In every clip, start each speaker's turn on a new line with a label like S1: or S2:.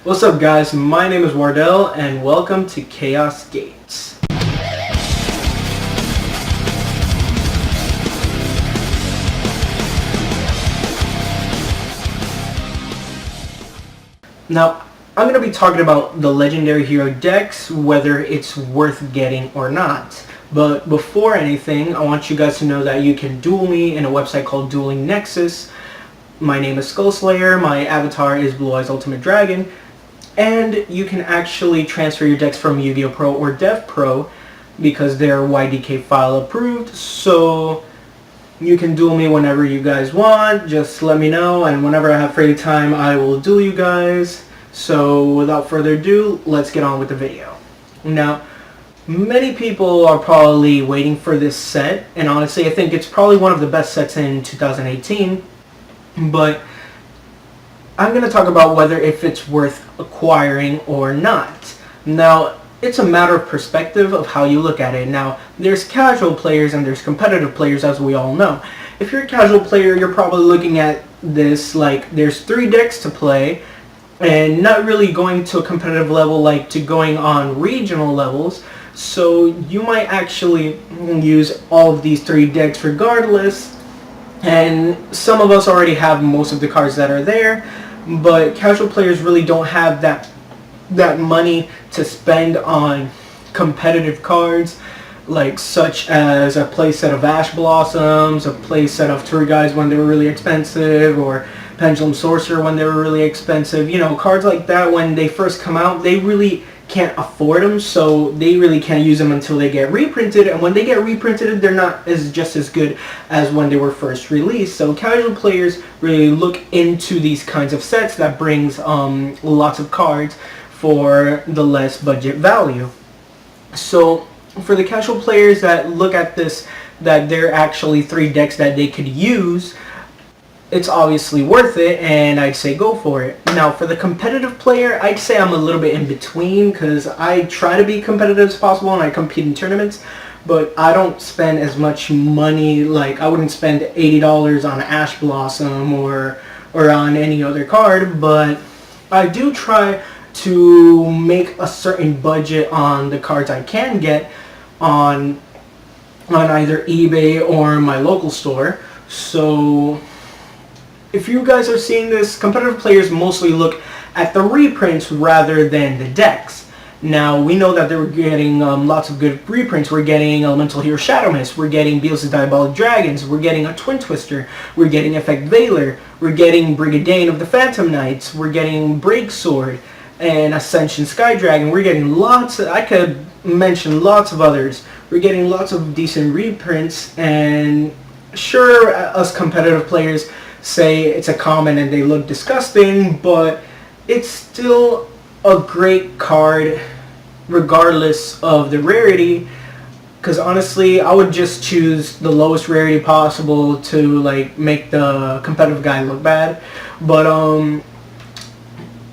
S1: What's up guys, my name is Wardell and welcome to Chaos Gates. Now, I'm going to be talking about the legendary hero decks, whether it's worth getting or not. But before anything, I want you guys to know that you can duel me in a website called Dueling Nexus. My name is Skullslayer, my avatar is Blue Eyes Ultimate Dragon, and you can actually transfer your decks from Yu-Gi-Oh! Pro or Dev Pro because they're YDK file approved, so you can duel me whenever you guys want. Just let me know, and whenever I have free time I will duel you guys. So without further ado, let's get on with the video. Now, many people are probably waiting for this set, and honestly I think it's probably one of the best sets in 2018, but I'm going to talk about whether if it's worth acquiring or not. Now, it's a matter of perspective of how you look at it. Now, there's casual players and there's competitive players, as we all know. If you're a casual player, you're probably looking at this like there's 3 decks to play and not really going to a competitive level like to going on regional levels. So you might actually use all of these 3 decks regardless. And some of us already have most of the cards that are there, but casual players really don't have that money to spend on competitive cards, like such as a playset of Ash Blossoms, a playset of Tour Guides when they were really expensive, or Pendulum Sorcerer when they were really expensive. You know, cards like that when they first come out, they really can't afford them, so they really can't use them until they get reprinted, and when they get reprinted they're not just as good as when they were first released. So casual players really look into these kinds of sets that brings lots of cards for the less budget value. So for the casual players that look at this, that there are actually 3 decks that they could use, it's obviously worth it, and I'd say go for it. Now, for the competitive player, I'd say I'm a little bit in between because I try to be competitive as possible and I compete in tournaments, but I don't spend as much money. Like, I wouldn't spend $80 on Ash Blossom or on any other card, but I do try to make a certain budget on the cards I can get on either eBay or my local store. So if you guys are seeing this, competitive players mostly look at the reprints rather than the decks. Now, we know that they were getting lots of good reprints. We're getting Elemental Hero Shadow Mist, we're getting Beelzebub Diabolic Dragons, we're getting a Twin Twister, we're getting Effect Veiler, we're getting Brigadier of the Phantom Knights, we're getting Break Sword, and Ascension Sky Dragon. We're getting lots, I could mention lots of others. We're getting lots of decent reprints, and sure, us competitive players say it's a common and they look disgusting, but it's still a great card regardless of the rarity, because honestly I would just choose the lowest rarity possible to like make the competitive guy look bad. But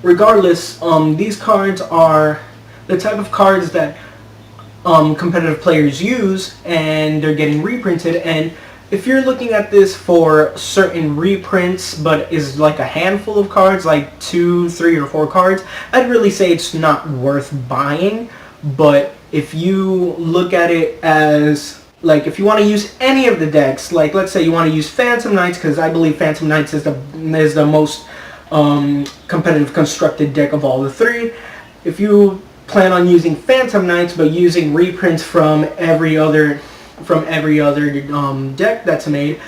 S1: regardless, these cards are the type of cards that competitive players use, and they're getting reprinted. And if you're looking at this for certain reprints, but is like a handful of cards, like 2, 3, or 4 cards, I'd really say it's not worth buying. But if you look at it as, like, if you want to use any of the decks, like let's say you want to use Phantom Knights, because I believe Phantom Knights is the most competitive constructed deck of all the 3. If you plan on using Phantom Knights but using reprints from every other deck that's made,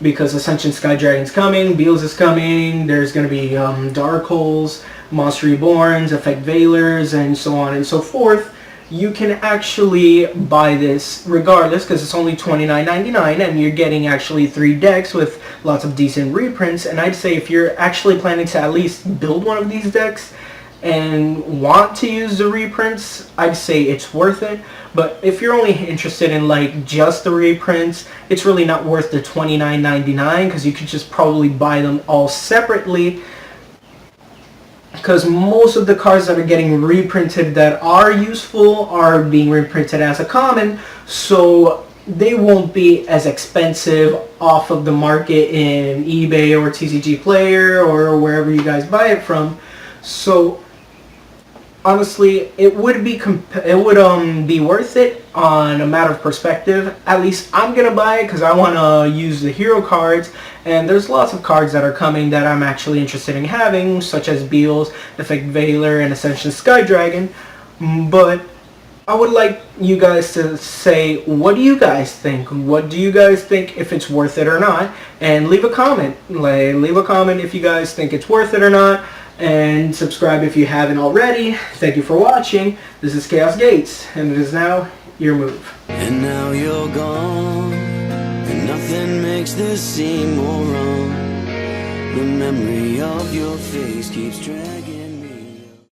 S1: because Ascension Sky Dragon's coming, Beals is coming, there's going to be Dark Holes, Monster Reborns, Effect Veilers, and so on and so forth, you can actually buy this regardless because it's only $29.99 and you're getting actually 3 decks with lots of decent reprints. And I'd say if you're actually planning to at least build one of these decks and want to use the reprints, I'd say it's worth it. But if you're only interested in like just the reprints, it's really not worth the $29.99 because you could just probably buy them all separately, because most of the cards that are getting reprinted that are useful are being reprinted as a common, so they won't be as expensive off of the market in eBay or TCG Player or wherever you guys buy it from. So honestly, it would be be worth it on a matter of perspective. At least I'm gonna buy it because I want to use the hero cards, and there's lots of cards that are coming that I'm actually interested in having, such as Beals, Effect Veiler, and Ascension Sky Dragon. But I would like you guys to say, what do you guys think? What do you guys think, if it's worth it or not? And leave a comment. Leave a comment if you guys think it's worth it or not. And subscribe if you haven't already. Thank you for watching. This is Chaos Gates, and it is now your move.
S2: And now you're gone, and nothing makes this seem more wrong. The memory of your face keeps dragging.